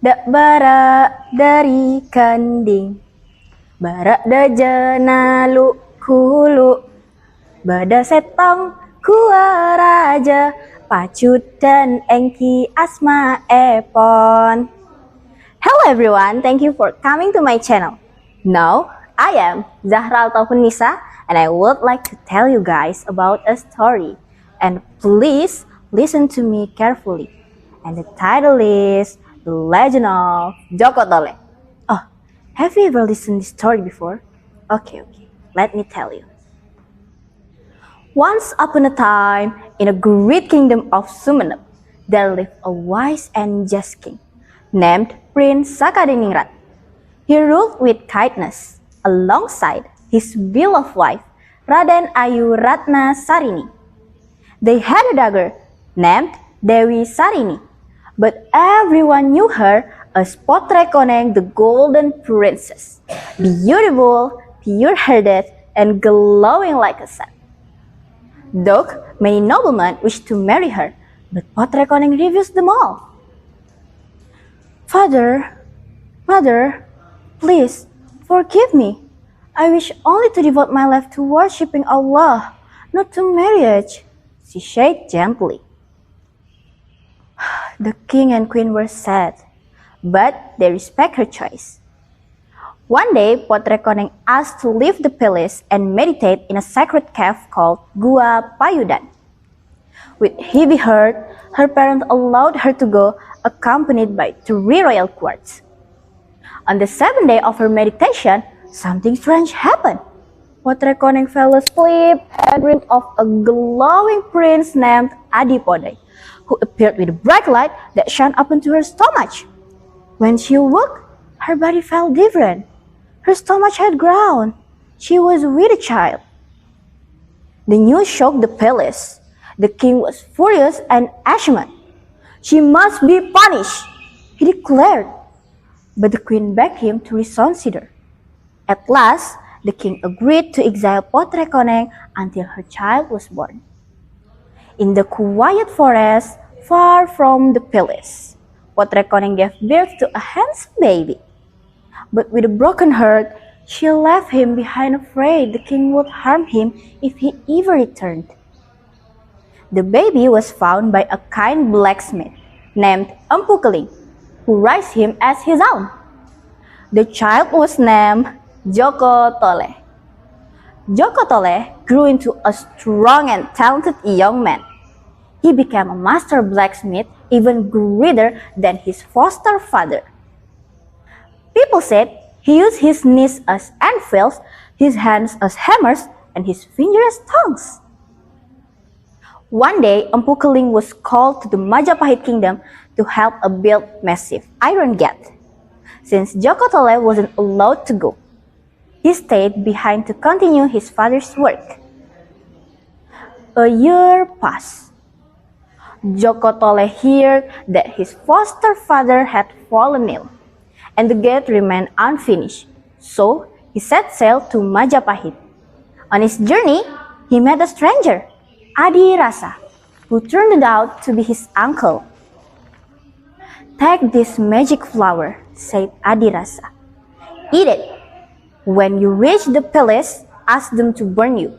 Dak bara dari kanding, barak dajana lu kulu, bada setong kua raja, pacut dan engki asma epon. Hello everyone, thank you for coming to my channel. Now, I am Zahra ataupun Nisa, and I would like to tell you guys about a story. And please listen to me carefully. And the title is The Legend of Joko Tole. Oh, have you ever listened to this story before? Okay, let me tell you. Once upon a time, in a great kingdom of Sumenep, there lived a wise and just king named Prince Sakadiningrat. He ruled with kindness alongside his beloved wife, Raden Ayu Ratna Sarini. They had a daughter named Dewi Sarini, but everyone knew her as Potrekoneng the Golden Princess, beautiful, pure-hearted, and glowing like a sun. Though many noblemen wished to marry her, but Potrekoneng refused them all. Father, Mother, please forgive me. I wish only to devote my life to worshipping Allah, not to marriage, she said gently. The king and queen were sad, but they respect her choice. One day, Potrekoneng asked to leave the palace and meditate in a sacred cave called Gua Payudan. With heavy heart, her parents allowed her to go, accompanied by 3 royal courts. On the 7th day of her meditation, something strange happened. Potrekoneng fell asleep and dreamed of a glowing prince named Adipode, who appeared with a bright light that shone up into her stomach. When she awoke, her body felt different. Her stomach had grown. She was with a child. The news shocked the palace. The king was furious and ashamed. She must be punished, he declared. But the queen begged him to reconsider. At last, the king agreed to exile Potrekoneng until her child was born. In the quiet forest, far from the palace, Potrekoneng gave birth to a handsome baby. But with a broken heart, she left him behind, afraid the king would harm him if he ever returned. The baby was found by a kind blacksmith named Empu Keling, who raised him as his own. The child was named Joko Tole. Joko Tole grew into a strong and talented young man. He became a master blacksmith, even greater than his foster father. People said he used his knees as anvils, his hands as hammers, and his fingers as tongues. One day, Empu Keling was called to the Majapahit kingdom to help build massive iron gate. Since Joko Tole wasn't allowed to go, he stayed behind to continue his father's work. A year passed. Joko Tole heard that his foster father had fallen ill, and the gate remained unfinished, so he set sail to Majapahit. On his journey, he met a stranger, Adi Rasa, who turned out to be his uncle. "Take this magic flower," said Adi Rasa. "Eat it. When you reach the palace, ask them to burn you.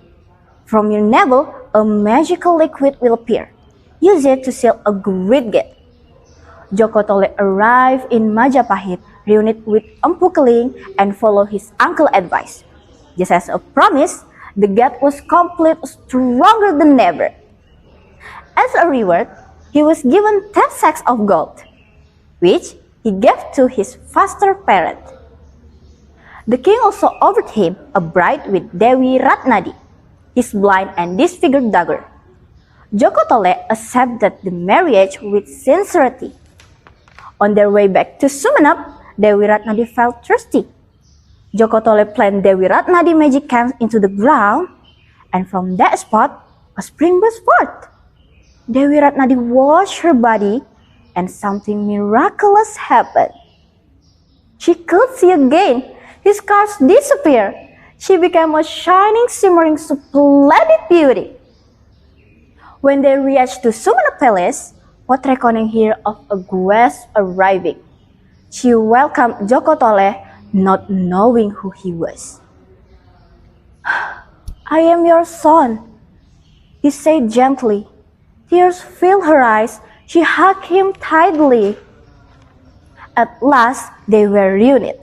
From your navel, a magical liquid will appear. Use it to seal a great gate." Joko Tole arrived in Majapahit, reunited with Empu Keling, and followed his uncle's advice. Just as a promise, the gate was complete, stronger than ever. As a reward, he was given 10 sacks of gold, which he gave to his foster parent. The king also offered him a bride with Dewi Ratnadi, his blind and disfigured daughter. Joko Tole accepted the marriage with sincerity. On their way back to Sumenep, Dewi Ratnadi felt thirsty. Joko Tole planted Dewi Ratnadi magic can into the ground, and from that spot, a spring burst forth. Dewi Ratnadi washed her body, and something miraculous happened. She could see again. His scars disappeared. She became a shining, shimmering, splendid beauty. When they reached to Sumenep Palace, Potrekoneng heard of a guest arriving. She welcomed Joko Tole, not knowing who he was. "I am your son," he said gently. Tears filled her eyes. She hugged him tightly. At last, they were reunited.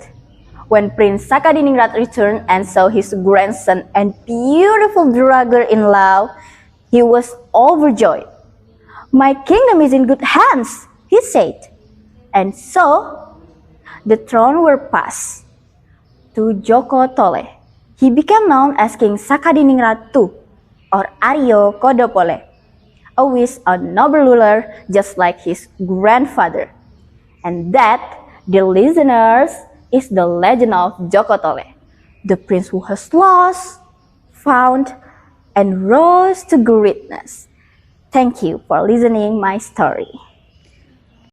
When Prince Sakadiningrat returned and saw his grandson and beautiful daughter-in-law, he was overjoyed. "My kingdom is in good hands," he said. And so, the throne were passed to Joko Tole. He became known as King Sakadiningrat II, or Aryo Kodopole, always a noble ruler just like his grandfather. And that, dear listeners, is the legend of Joko Tole, the prince who has lost, found, and rose to greatness. Thank you for listening my story.